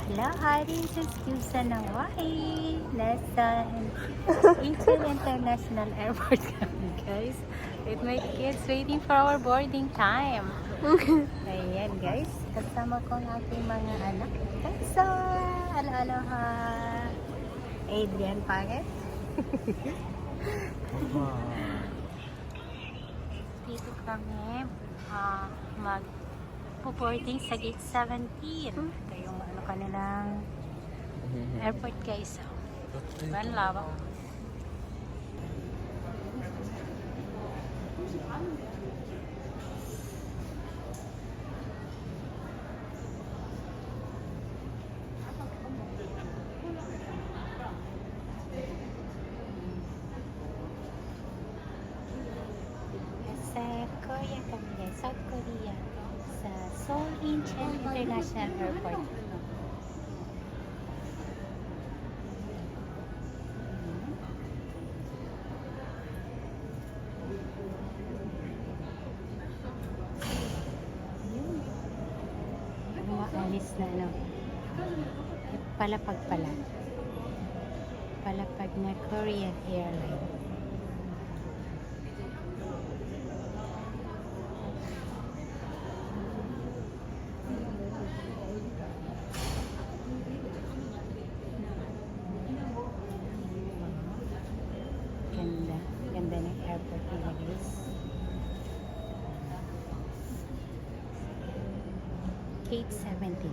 Hello, hi, this is Susan Hawaii. Nasa Incheon International Airport kami, guys. With my kids waiting for our boarding time. Ayan, guys. Kasama ko ang aking mga anak. So, aloha. Adrian Panget. Dito kami mag-boarding sa gate 17. Ito yung kanilang airport, guys. Diba, ang lawak. Sa Korea kami, guys. South Korea. Sa Seoul Incheon International Airport. Maalis na palapag pala. Palapag na Korean Airline. Ganda. Ganda ng airport nila, guys. Gate 17.